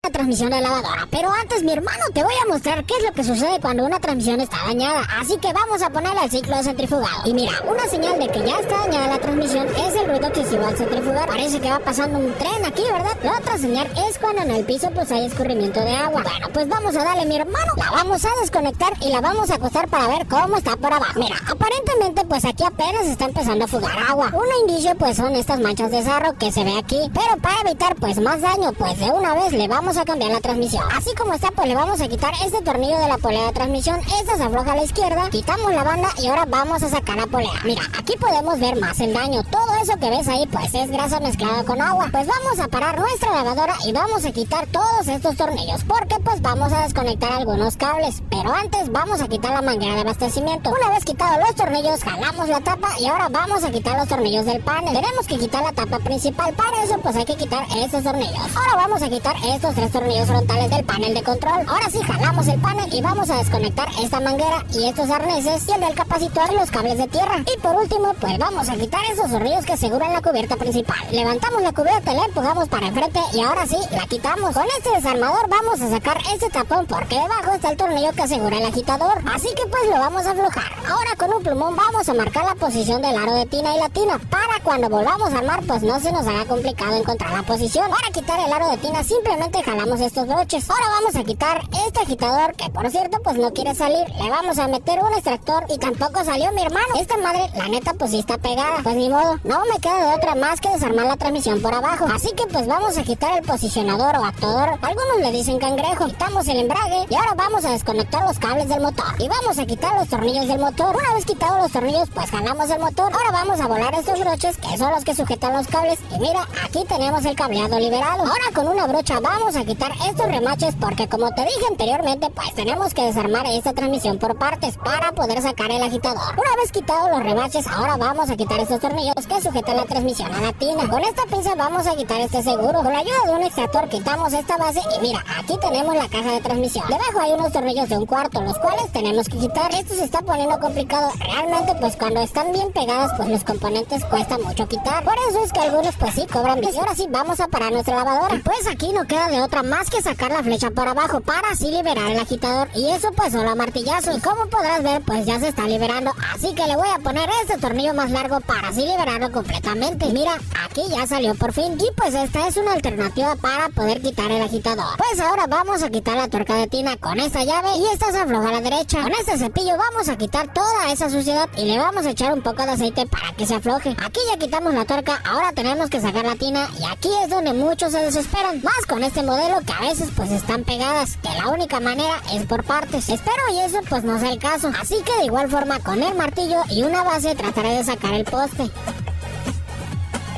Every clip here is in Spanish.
La transmisión de lavadora, pero antes mi hermano te voy a mostrar qué es lo que sucede cuando una transmisión está dañada, así que vamos a ponerle al ciclo de centrifugado. Y mira, una señal de que ya está dañada la transmisión es el ruido excesivo al centrifugar. Parece que va pasando un tren aquí, ¿verdad? La otra señal es cuando en el piso pues hay escurrimiento de agua. Bueno, pues vamos a darle mi hermano, la vamos a desconectar y la vamos a acostar para ver cómo está por abajo. Mira, aparentemente pues aquí apenas está empezando a fugar agua. Un indicio pues son estas manchas de sarro que se ve aquí, pero para evitar pues más daño pues de una vez le vamos a cambiar la transmisión. Así como está, pues le vamos a quitar este tornillo de la polea de transmisión. Esta se afloja a la izquierda, quitamos la banda y ahora vamos a sacar la polea. Mira, aquí podemos ver más el daño. Todo eso que ves ahí pues es grasa mezclada con agua. Pues vamos a parar nuestra lavadora y vamos a quitar todos estos tornillos, porque pues vamos a desconectar algunos cables. Pero antes vamos a quitar la manguera de abastecimiento. Una vez quitados los tornillos, jalamos la tapa y ahora vamos a quitar los tornillos del panel. Tenemos que quitar la tapa principal. Para eso pues hay que quitar estos tornillos. Ahora vamos a quitar estos tres tornillos frontales del panel de control. Ahora sí jalamos el panel y vamos a desconectar esta manguera y estos arneses y el del capacitor y los cables de tierra. Y por último pues vamos a quitar esos tornillos que aseguran la cubierta principal. Levantamos la cubierta, la empujamos para enfrente y ahora sí la quitamos. Con este desarmador vamos a sacar este tapón porque debajo está el tornillo que asegura el agitador. Así que pues lo vamos a aflojar. Ahora con un plumón vamos a marcar la posición del aro de tina y la tina para cuando volvamos a armar pues no se nos haga complicado encontrar la posición. Para quitar el aro de tina simplemente jalamos estos broches. Ahora vamos a quitar este agitador que por cierto pues no quiere salir. Le vamos a meter un extractor y tampoco salió mi hermano. Esta madre la neta pues sí está pegada. Pues ni modo, no me queda de otra más que desarmar la transmisión por abajo. Así que pues vamos a quitar el posicionador o actuador. Algunos le dicen cangrejo. Quitamos el embrague y ahora vamos a desconectar los cables del motor. Y vamos a quitar los tornillos del motor. Una vez quitados los tornillos pues jalamos el motor. Ahora vamos a volar estos broches que son los que sujetan los cables. Y mira, aquí tenemos el cableado liberado. Ahora con una brocha vamos a quitar estos remaches porque como te dije anteriormente pues tenemos que desarmar esta transmisión por partes para poder sacar el agitador. Una vez quitados los remaches ahora vamos a quitar estos tornillos que sujetan la transmisión a la tina. Con esta pinza vamos a quitar este seguro. Con la ayuda de un extractor quitamos esta base y mira, aquí tenemos la caja de transmisión. Debajo hay unos tornillos de 1/4 los cuales tenemos que quitar. Esto se está poniendo complicado. Realmente pues cuando están bien pegadas pues los componentes cuesta mucho quitar. Por eso es que algunos pues sí cobran bien. Y ahora sí vamos a parar nuestra lavadora. Y pues aquí no queda de otra más que sacar la flecha por abajo para así liberar el agitador. Y eso pues solo a martillazo. Y como podrás ver pues ya se está liberando. Así que le voy a poner este tornillo más largo para así liberarlo completamente. Y mira, aquí ya salió por fin. Y pues esta es una alternativa para poder quitar el agitador. Pues ahora vamos a quitar la tuerca de tina con esta llave y esta se afloja a la derecha. Con este cepillo vamos a quitar toda esa suciedad y le vamos a echar un poco de aceite para que se afloje. Aquí ya quitamos la tuerca, ahora tenemos que sacar la tina y aquí es donde muchos se desesperan. Más con este modelo que a veces pues están pegadas, que la única manera es por partes. Espero y eso pues no sea el caso. Así que de igual forma con el martillo y una base trataré de sacar el poste.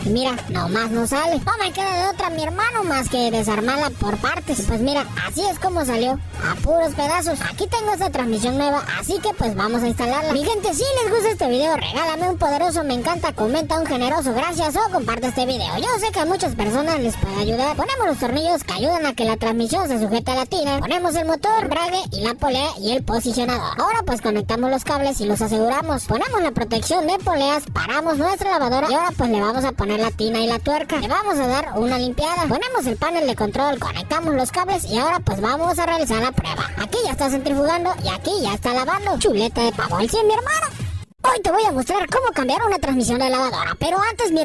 Y mira, nomás no sale. No me queda de otra mi hermano más que desarmarla por partes. Y pues mira, así es como salió, a puros pedazos. Aquí tengo esta transmisión nueva, así que pues vamos a instalarla. Mi gente, si les gusta este video, regálame un poderoso me encanta, comenta un generoso gracias o comparte este video. Yo sé que a muchas personas les puede ayudar. Ponemos los tornillos que ayudan a que la transmisión se sujete a la tina. Ponemos el motor, embrague y la polea y el posicionador. Ahora pues conectamos los cables y los aseguramos. Ponemos la protección de poleas, paramos nuestra lavadora y ahora pues le vamos a poner la tina y la tuerca. Le vamos a dar una limpiada. Ponemos el panel de control, conectamos los cables y ahora pues vamos a realizar la prueba. Aquí ya está centrifugando y aquí ya está lavando. Chuleta de pavo al 100 mi hermano. Hoy te voy a mostrar cómo cambiar una transmisión de lavadora, pero antes mi